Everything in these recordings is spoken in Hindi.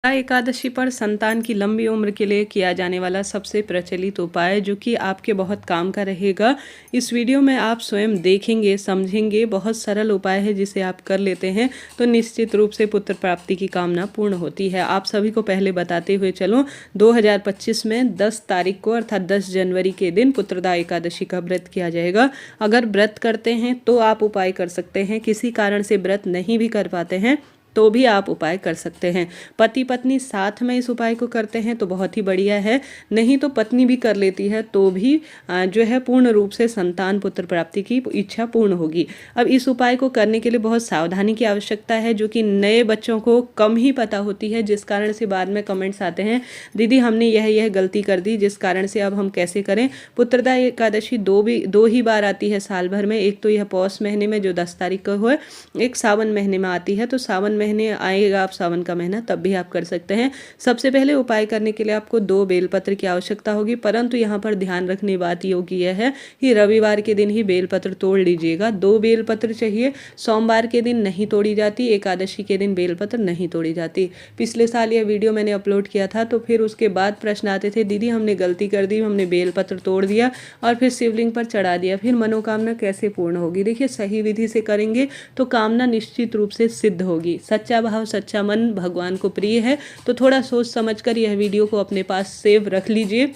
एकादशी पर संतान की लंबी उम्र के लिए किया जाने वाला सबसे प्रचलित उपाय जो कि आपके बहुत काम का रहेगा। इस वीडियो में आप स्वयं देखेंगे, समझेंगे। बहुत सरल उपाय है जिसे आप कर लेते हैं तो निश्चित रूप से पुत्र प्राप्ति की कामना पूर्ण होती है। आप सभी को पहले बताते हुए चलो, 2025 में 10 तारीख को अर्थात 10 जनवरी के दिन पुत्रदा एकादशी का व्रत किया जाएगा। अगर व्रत करते हैं तो आप उपाय कर सकते हैं, किसी कारण से व्रत नहीं भी कर पाते हैं तो भी आप उपाय कर सकते हैं। पति पत्नी साथ में इस उपाय को करते हैं तो बहुत ही बढ़िया है, नहीं तो पत्नी भी कर लेती है तो भी जो है पूर्ण रूप से संतान पुत्र प्राप्ति की इच्छा पूर्ण होगी। अब इस उपाय को करने के लिए बहुत सावधानी की आवश्यकता है, जो कि नए बच्चों को कम ही पता होती है, जिस कारण से बाद में कमेंट्स आते हैं दीदी हमने यह गलती कर दी, जिस कारण से अब हम कैसे करें। पुत्रदा एकादशी दो ही बार आती है साल भर में। एक तो यह पौष महीने में जो 10 तारीख को है, एक सावन महीने में आती है। तो सावन महीने आएगा आप सावन का महीना, तब भी आप कर सकते हैं। सबसे पहले उपाय करने के लिए आपको 2 बेलपत्र की आवश्यकता होगी, परंतु यहाँ पर ध्यान रखने बात योग्य यह है कि रविवार के दिन ही बेलपत्र तोड़ लीजिएगा। 2 बेलपत्र चाहिए। सोमवार के दिन नहीं तोड़ी जाती, एकादशी के दिन बेलपत्र नहीं तोड़ी जाती। पिछले साल यह वीडियो मैंने अपलोड किया था, तो फिर उसके बाद प्रश्न आते थे दीदी हमने गलती कर दी, हमने बेलपत्र तोड़ दिया और फिर शिवलिंग पर चढ़ा दिया, फिर मनोकामना कैसे पूर्ण होगी। देखिए सही विधि से करेंगे तो कामना निश्चित रूप से सिद्ध होगी। सच्चा भाव सच्चा मन भगवान को प्रिय है, तो थोड़ा सोच समझकर यह वीडियो को अपने पास सेव रख लीजिए।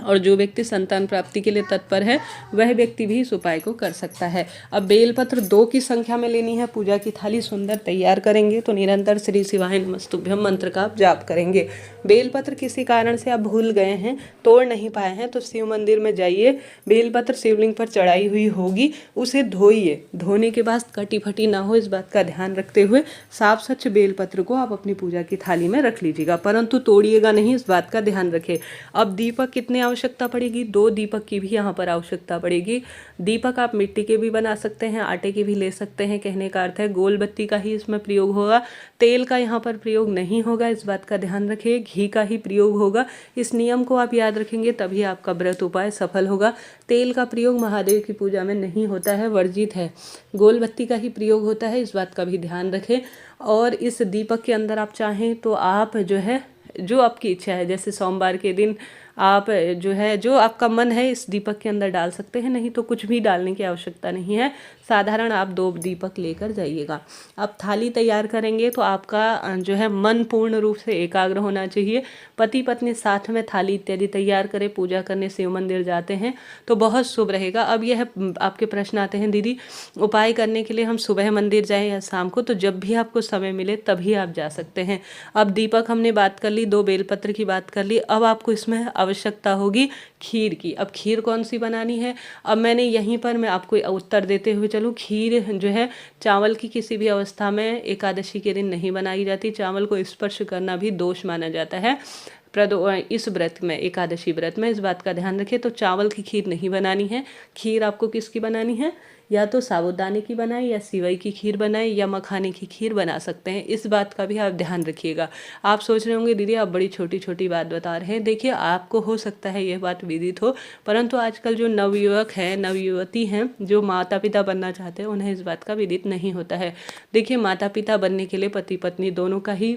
और जो व्यक्ति संतान प्राप्ति के लिए तत्पर है वह व्यक्ति भी इस उपाय को कर सकता है। अब बेलपत्र 2 की संख्या में लेनी है। पूजा की थाली सुंदर तैयार करेंगे तो निरंतर श्री शिवाय नमस्तुभ्यम मंत्र का आप जाप करेंगे। बेलपत्र किसी कारण से आप भूल गए हैं, तोड़ नहीं पाए हैं, तो शिव मंदिर में जाइए, बेलपत्र शिवलिंग पर चढ़ाई हुई होगी, उसे धोइए। धोने के बाद कटी फटी ना हो, इस बात का ध्यान रखते हुए साफ स्वच्छ बेलपत्र को आप अपनी पूजा की थाली में रख लीजिएगा, परंतु तोड़िएगा नहीं, इस बात का ध्यान रखें। अब दीपक कितने आवश्यकता पड़ेगी? 2 दीपक की भी यहाँ पर आवश्यकता पड़ेगी। दीपक आप मिट्टी के भी बना सकते हैं, आटे के भी ले सकते हैं। कहने का अर्थ है गोल बत्ती का ही इसमें प्रयोग होगा, तेल का यहाँ पर प्रयोग नहीं होगा, इस बात का ध्यान रखिए। घी का ही प्रयोग होगा। इस नियम को आप याद रखेंगे तभी आपका व्रत उपाय सफल होगा। तेल का प्रयोग महादेव की पूजा में नहीं होता है, वर्जित है। गोल बत्ती का ही प्रयोग होता है, इस बात का भी ध्यान रखें। और इस दीपक के अंदर आप चाहें तो आप जो है, जो आपकी इच्छा है, जैसे सोमवार के दिन आप जो है, जो आपका मन है इस दीपक के अंदर डाल सकते हैं, नहीं तो कुछ भी डालने की आवश्यकता नहीं है। साधारण आप 2 दीपक लेकर जाइएगा। अब थाली तैयार करेंगे तो आपका जो है मन पूर्ण रूप से एकाग्र होना चाहिए। पति पत्नी साथ में थाली इत्यादि तैयार करें, पूजा करने शिव मंदिर जाते हैं तो बहुत शुभ रहेगा। अब यह आपके प्रश्न आते हैं दीदी उपाय करने के लिए हम सुबह मंदिर जाएं या शाम को? तो जब भी आपको समय मिले तभी आप जा सकते हैं। अब दीपक हमने बात कर ली, 2 बेलपत्र की बात कर ली। अब आपको इसमें आवश्यकता होगी खीर की। अब खीर कौन सी बनानी है? अब मैंने यहीं पर मैं आपको उत्तर देते हुए चलूँ। खीर जो है चावल की किसी भी अवस्था में एकादशी के दिन नहीं बनाई जाती। चावल को स्पर्श करना भी दोष माना जाता है इस व्रत में, एकादशी व्रत में, इस बात का ध्यान रखिए। तो चावल की खीर नहीं बनानी है। खीर आपको किसकी बनानी है? या तो साबूदाने की बनाएं, या सिवई की खीर बनाएं, या मखाने की खीर बना सकते हैं। इस बात का भी आप ध्यान रखिएगा। आप सोच रहे होंगे दीदी आप बड़ी छोटी छोटी बात बता रहे हैं। देखिए आपको हो सकता है यह बात विदित हो, परंतु आजकल जो नवयुवक हैं, नवयुवती हैं, जो माता पिता बनना चाहते हैं, उन्हें इस बात का विदित नहीं होता है। देखिए माता पिता बनने के लिए पति पत्नी दोनों का ही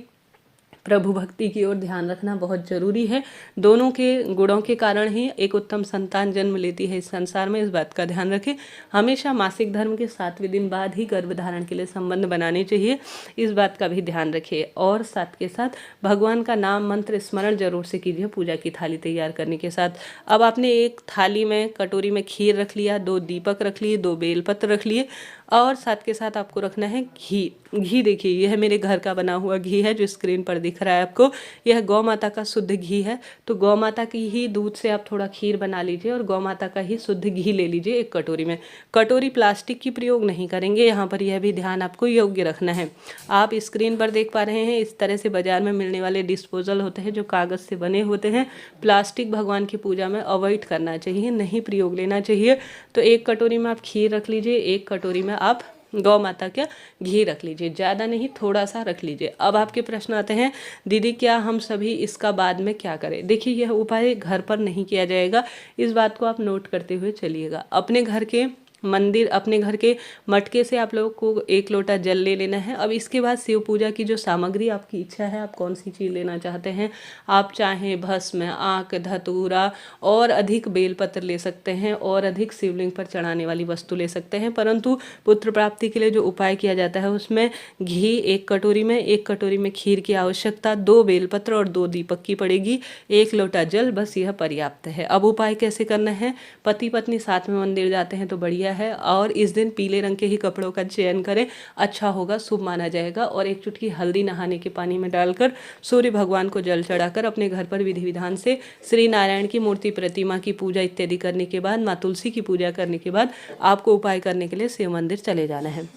प्रभु भक्ति की ओर ध्यान रखना बहुत जरूरी है। दोनों के गुणों के कारण ही एक उत्तम संतान जन्म लेती है इस संसार में, इस बात का ध्यान रखें। हमेशा मासिक धर्म के 7वें दिन बाद ही गर्भधारण के लिए संबंध बनाने चाहिए, इस बात का भी ध्यान रखिए। और साथ के साथ भगवान का नाम मंत्र स्मरण जरूर से कीजिए पूजा की थाली तैयार करने के साथ। अब आपने एक थाली में, कटोरी में खीर रख लिया, 2 दीपक रख लिए, 2 बेलपत्र रख लिए, और साथ के साथ आपको रखना है घी। घी देखिए यह मेरे घर का बना हुआ घी है जो स्क्रीन पर दिख रहा है आपको। यह गौ माता का शुद्ध घी है, तो गौ माता की ही दूध से आप थोड़ा खीर बना लीजिए और गौ माता का ही शुद्ध घी ले लीजिए एक कटोरी में। कटोरी प्लास्टिक की प्रयोग नहीं करेंगे यहाँ पर, यह भी ध्यान आपको योग्य रखना है। आप स्क्रीन पर देख पा रहे हैं इस तरह से बाजार में मिलने वाले डिस्पोजल होते हैं जो कागज़ से बने होते हैं। प्लास्टिक भगवान की पूजा में अवॉइड करना चाहिए, नहीं प्रयोग लेना चाहिए। तो एक कटोरी में आप खीर रख लीजिए, एक कटोरी में आप गौ माता का घी रख लीजिए, ज़्यादा नहीं थोड़ा सा रख लीजिए। अब आपके प्रश्न आते हैं दीदी क्या हम सभी इसका बाद में क्या करें? देखिए यह उपाय घर पर नहीं किया जाएगा, इस बात को आप नोट करते हुए चलिएगा। अपने घर के मंदिर अपने घर के मटके से आप लोगों को 1 लोटा जल ले लेना है। अब इसके बाद शिव पूजा की जो सामग्री आपकी इच्छा है, आप कौन सी चीज़ लेना चाहते हैं, आप चाहें भस्म, आक, धतूरा और अधिक बेलपत्र ले सकते हैं और अधिक शिवलिंग पर चढ़ाने वाली वस्तु ले सकते हैं। परंतु पुत्र प्राप्ति के लिए जो उपाय किया जाता है उसमें घी 1 कटोरी में, 1 कटोरी में खीर की आवश्यकता, 2 बेलपत्र और 2 दीपक की पड़ेगी, 1 लोटा जल, बस यह पर्याप्त है। अब उपाय कैसे करना है, पति पत्नी साथ में मंदिर जाते हैं तो बढ़िया है, और इस दिन पीले रंग के ही कपड़ों का चयन करें, अच्छा होगा, शुभ माना जाएगा। और 1 चुटकी हल्दी नहाने के पानी में डालकर सूर्य भगवान को जल चढ़ाकर अपने घर पर विधि विधान से श्री नारायण की मूर्ति, प्रतिमा की पूजा इत्यादि करने के बाद, माँ तुलसी की पूजा करने के बाद आपको उपाय करने के लिए शिव मंदिर चले जाना है।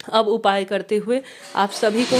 अब उपाय करते हुए आप सभी को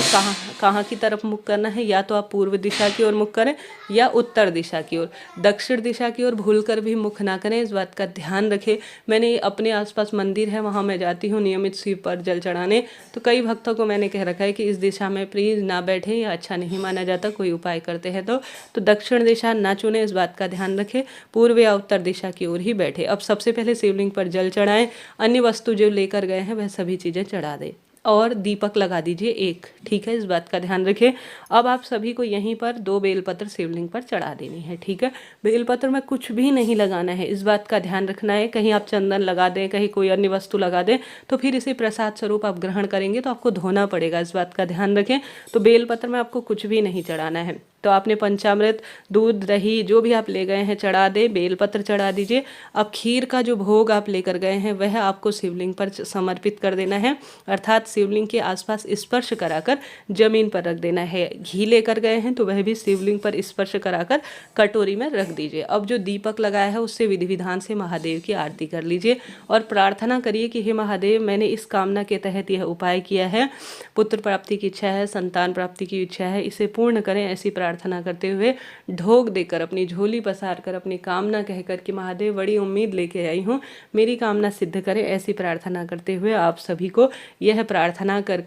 कहाँ की तरफ मुख करना है, या तो आप पूर्व दिशा की ओर मुख करें या उत्तर दिशा की ओर। दक्षिण दिशा की ओर भूलकर भी मुख ना करें, इस बात का ध्यान रखें। मैंने अपने आसपास मंदिर है, वहाँ मैं जाती हूँ नियमित शिव पर जल चढ़ाने, तो कई भक्तों को मैंने कह रखा है कि इस दिशा में प्लीज़ ना बैठें, या अच्छा नहीं माना जाता कोई उपाय करते हैं तो दक्षिण दिशा ना चुनें, इस बात का ध्यान रखें, पूर्व या उत्तर दिशा की ओर ही बैठे। अब सबसे पहले शिवलिंग पर जल चढ़ाएं, अन्य वस्तु जो लेकर गए हैं वह सभी चीज़ें चढ़ा दें और दीपक लगा दीजिए 1, ठीक है, इस बात का ध्यान रखें। अब आप सभी को यहीं पर 2 बेलपत्र शिवलिंग पर चढ़ा देनी है, ठीक है। बेलपत्र में कुछ भी नहीं लगाना है, इस बात का ध्यान रखना है। कहीं आप चंदन लगा दें, कहीं कोई अन्य वस्तु लगा दें तो फिर इसे प्रसाद स्वरूप आप ग्रहण करेंगे तो आपको धोना पड़ेगा, इस बात का ध्यान रखें। तो बेलपत्र में आपको कुछ भी नहीं चढ़ाना है। तो आपने पंचामृत, दूध, दही जो भी आप ले गए हैं चढ़ा दें, बेलपत्र चढ़ा दीजिए। अब खीर का जो भोग आप लेकर गए हैं वह आपको शिवलिंग पर समर्पित कर देना है, अर्थात शिवलिंग के आसपास स्पर्श कराकर जमीन पर रख देना है। घी लेकर गए हैं तो वह भी शिवलिंग पर स्पर्श कराकर कटोरी में रख दीजिए। अब जो दीपक लगाया है उससे विधि विधान से महादेव की आरती कर लीजिए और प्रार्थना करिए कि हे महादेव, मैंने इस कामना के तहत यह उपाय किया है, पुत्र प्राप्ति की इच्छा है, संतान प्राप्ति की इच्छा है, इसे पूर्ण करें। ऐसी प्रार्थना करते हुए ढोक देकर, अपनी झोली पसार कर, अपनी कामना कहकर कि महादेव बड़ी उम्मीद लेके आई हूँ, मेरी कामना सिद्ध करें, ऐसी प्रार्थना करते हुए आप सभी को यह प्रार्थना कर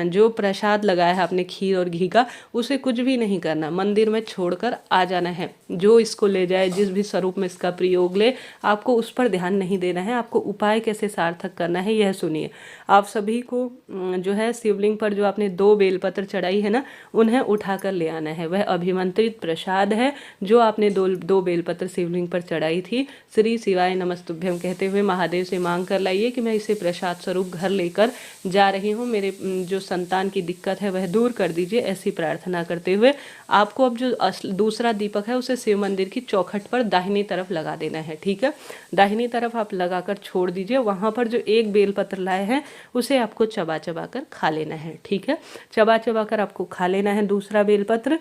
जो प्रसाद लगाया है आपने खीर और घी का, उसे कुछ भी नहीं करना, मंदिर में छोड़कर आ जाना है। जो इसको ले जाए, जिस भी स्वरूप में इसका प्रयोग ले, आपको उस पर ध्यान नहीं देना है। आपको उपाय कैसे सार्थक करना है यह सुनिए। आप सभी को जो है शिवलिंग पर जो आपने 2 बेलपत्र चढ़ाई है ना, उन्हें उठाकर ले आना है। वह अभिमंत्रित प्रसाद है जो आपने 2 बेलपत्र शिवलिंग पर चढ़ाई थी। श्री शिवाय नमस्तुभ्यम कहते हुए महादेव से मांग कर लाइए कि मैं इसे प्रसाद स्वरूप घर लेकर जा रही हूँ, मेरे जो संतान की दिक्कत है वह दूर कर दीजिए। ऐसी प्रार्थना करते हुए आपको अब जो दूसरा दीपक है उसे शिव मंदिर की चौखट पर दाहिनी तरफ लगा देना है, ठीक है। दाहिनी तरफ आप लगाकर छोड़ दीजिए। वहाँ पर जो 1 बेलपत्र लाए हैं उसे आपको चबा चबा कर खा लेना है, ठीक है। चबा चबा कर आपको खा लेना है दूसरा बेलपत्र,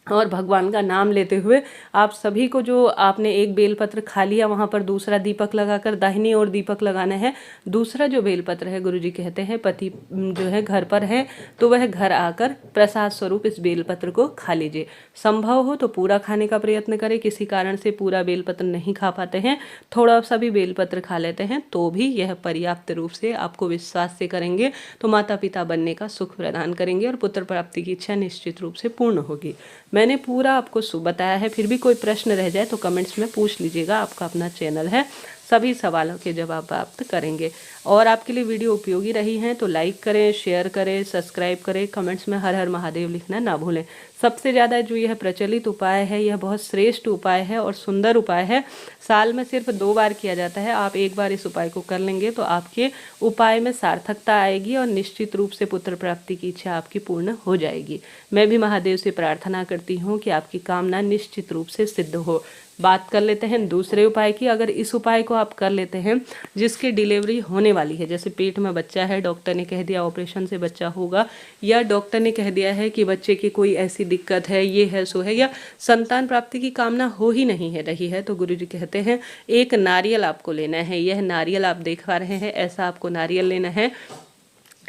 और भगवान का नाम लेते हुए आप सभी को जो आपने 1 बेलपत्र खा लिया वहाँ पर दूसरा दीपक लगाकर दाहिनी ओर दीपक लगाना है। दूसरा जो बेलपत्र है, गुरुजी कहते हैं पति जो है घर पर है तो वह घर आकर प्रसाद स्वरूप इस बेलपत्र को खा लीजिए। संभव हो तो पूरा खाने का प्रयत्न करें, किसी कारण से पूरा बेलपत्र नहीं खा पाते हैं, थोड़ा सा भी बेलपत्र खा लेते हैं तो भी यह पर्याप्त रूप से आपको विश्वास से करेंगे तो माता पिता बनने का सुख प्रदान करेंगे और पुत्र प्राप्ति की इच्छा निश्चित रूप से पूर्ण होगी। मैंने पूरा आपको बताया है, फिर भी कोई प्रश्न रह जाए तो कमेंट्स में पूछ लीजिएगा, आपका अपना चैनल है, सभी सवालों के जवाब प्राप्त करेंगे। और आपके लिए वीडियो उपयोगी रही हैं तो लाइक करें, शेयर करें, सब्सक्राइब करें, कमेंट्स में हर हर महादेव लिखना ना भूलें। सबसे ज़्यादा जो यह प्रचलित उपाय है यह बहुत श्रेष्ठ उपाय है और सुंदर उपाय है। साल में सिर्फ 2 बार किया जाता है। आप एक बार इस उपाय को कर लेंगे तो आपके उपाय में सार्थकता आएगी और निश्चित रूप से पुत्र प्राप्ति की इच्छा आपकी पूर्ण हो जाएगी। मैं भी महादेव से प्रार्थना करती हूँ कि आपकी कामना निश्चित रूप से सिद्ध हो। बात कर लेते हैं दूसरे उपाय की। अगर इस उपाय को आप कर लेते हैं जिसकी डिलीवरी होने वाली है, जैसे पेट में बच्चा है, डॉक्टर ने कह दिया ऑपरेशन से बच्चा होगा, या डॉक्टर ने कह दिया है कि बच्चे की कोई ऐसी दिक्कत है, ये है सो है, या संतान प्राप्ति की कामना हो ही नहीं है रही है, तो गुरुजी कहते हैं 1 नारियल आपको लेना है। यह नारियल आप देख पा रहे हैं, ऐसा आपको नारियल लेना है।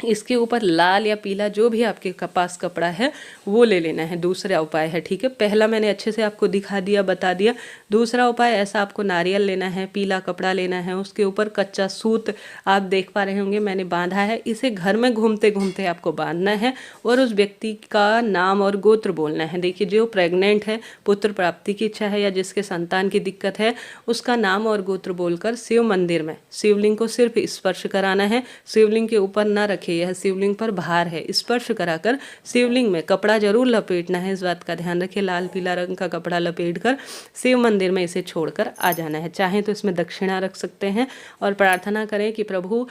इसके ऊपर लाल या पीला जो भी आपके पास कपड़ा है वो ले लेना है। दूसरा उपाय है, ठीक है, पहला मैंने अच्छे से आपको दिखा दिया, बता दिया। दूसरा उपाय ऐसा, आपको नारियल लेना है, पीला कपड़ा लेना है, उसके ऊपर कच्चा सूत आप देख पा रहे होंगे मैंने बांधा है। इसे घर में घूमते घूमते आपको बांधना है और उस व्यक्ति का नाम और गोत्र बोलना है। देखिए, जो प्रेग्नेंट है, पुत्र प्राप्ति की इच्छा है या जिसके संतान की दिक्कत है, उसका नाम और गोत्र बोलकर शिव मंदिर में शिवलिंग को सिर्फ स्पर्श कराना है। शिवलिंग के ऊपर ना रखे, यह शिवलिंग पर भार है। स्पर्श कराकर शिवलिंग में कपड़ा जरूर लपेटना है, इस बात का ध्यान रखिए। लाल पीला रंग का कपड़ा लपेटकर शिव मंदिर में इसे छोड़कर आ जाना है। चाहे तो इसमें दक्षिणा रख सकते हैं और प्रार्थना करें कि प्रभु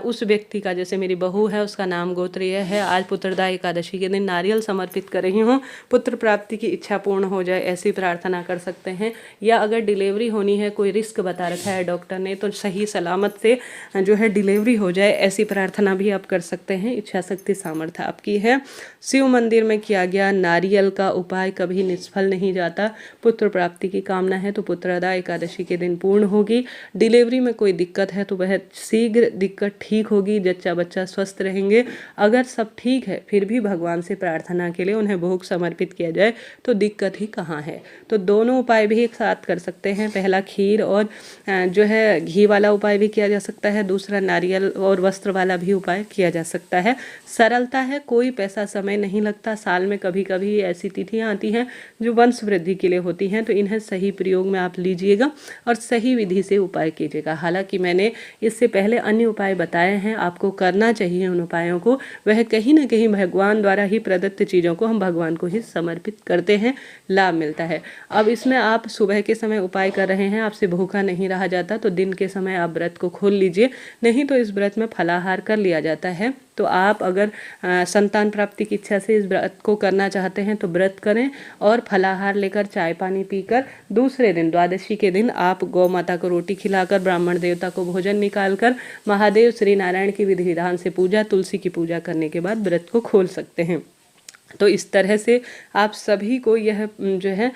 उस व्यक्ति का, जैसे मेरी बहू है, उसका नाम गोत्र यह है, आज पुत्रदा एकादशी के दिन नारियल समर्पित कर रही हूँ, पुत्र प्राप्ति की इच्छा पूर्ण हो जाए, ऐसी प्रार्थना कर सकते हैं। या अगर डिलीवरी होनी है, कोई रिस्क बता रखा है डॉक्टर ने, तो सही सलामत से जो है डिलीवरी हो जाए, ऐसी प्रार्थना भी आप कर सकते हैं। इच्छा शक्ति सामर्थ्य आपकी है। शिव मंदिर में किया गया नारियल का उपाय कभी निष्फल नहीं जाता। पुत्र प्राप्ति की कामना है तो पुत्रदा एकादशी के दिन पूर्ण होगी। डिलीवरी में कोई दिक्कत है तो वह शीघ्र दिक्कत ठीक होगी, जच्चा बच्चा स्वस्थ रहेंगे। अगर सब ठीक है फिर भी भगवान से प्रार्थना के लिए उन्हें भोग समर्पित किया जाए तो दिक्कत ही कहाँ है। तो दोनों उपाय भी एक साथ कर सकते हैं। पहला खीर और जो है घी वाला उपाय भी किया जा सकता है, दूसरा नारियल और वस्त्र वाला भी उपाय किया जा सकता है। सरलता है, कोई पैसा समय नहीं लगता। साल में कभी कभी ऐसी तिथियां आती हैं जो वंश वृद्धि के लिए होती हैं, तो इन्हें सही प्रयोग में आप लीजिएगा और सही विधि से उपाय कीजिएगा। हालांकि मैंने इससे पहले अन्य उपाय बताए हैं, आपको करना चाहिए उन उपायों को। वह कहीं ना कहीं भगवान द्वारा ही प्रदत्त चीज़ों को हम भगवान को ही समर्पित करते हैं, लाभ मिलता है। अब इसमें आप सुबह के समय उपाय कर रहे हैं, आपसे भूखा नहीं रहा जाता, तो दिन के समय आप व्रत को खोल लीजिए, नहीं तो इस व्रत में फलाहार कर लिया जाता है। तो आप अगर संतान प्राप्ति की इच्छा से इस व्रत को करना चाहते हैं तो व्रत करें और फलाहार लेकर चाय पानी पीकर दूसरे दिन द्वादशी के दिन आप गौ माता को रोटी खिलाकर, ब्राह्मण देवता को भोजन निकालकर, महादेव श्री नारायण की विधि विधान से पूजा, तुलसी की पूजा करने के बाद व्रत को खोल सकते हैं। तो इस तरह से आप सभी को यह जो है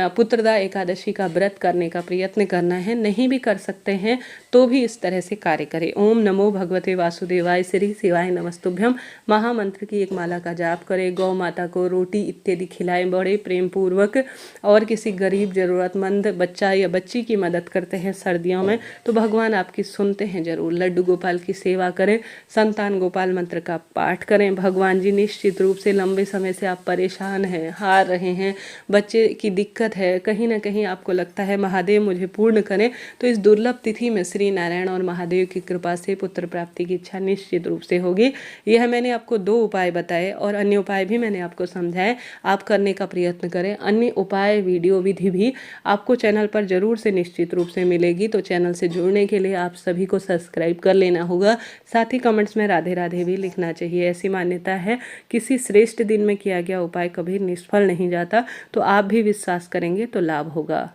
पुत्रदा एकादशी का व्रत करने का प्रयत्न करना है। नहीं भी कर सकते हैं तो भी इस तरह से कार्य करें। ओम नमो भगवते वासुदेवाय, श्री शिवाय नमस्तुभ्यम महामंत्र की एक माला का जाप करें। गौ माता को रोटी इत्यादि खिलाएं बड़े प्रेम पूर्वक, और किसी गरीब जरूरतमंद बच्चा या बच्ची की मदद करते हैं सर्दियों में तो भगवान आपकी सुनते हैं जरूर। लड्डू गोपाल की सेवा करें, संतान गोपाल मंत्र का पाठ करें। भगवान जी निश्चित रूप से लंबे समय से आप परेशान हैं, हार रहे हैं, बच्चे की दिक्कत है, कहीं ना कहीं आपको लगता है महादेव मुझे पूर्ण करें, तो इस दुर्लभ तिथि में श्री नारायण और महादेव की कृपा से पुत्र प्राप्ति की इच्छा निश्चित रूप से होगी। यह मैंने आपको 2 उपाय बताए और अन्य उपाय भी मैंने आपको समझाए, आप करने का प्रयत्न करें। अन्य उपाय वीडियो विधि भी आपको चैनल पर जरूर से निश्चित रूप से मिलेगी। तो चैनल से जुड़ने के लिए आप सभी को सब्सक्राइब कर लेना होगा। साथ ही कमेंट्स में राधे राधे भी लिखना चाहिए। ऐसी मान्यता है किसी श्रेष्ठ दिन में किया गया उपाय कभी निष्फल नहीं जाता, तो आप भी विश्वास करेंगे तो लाभ होगा।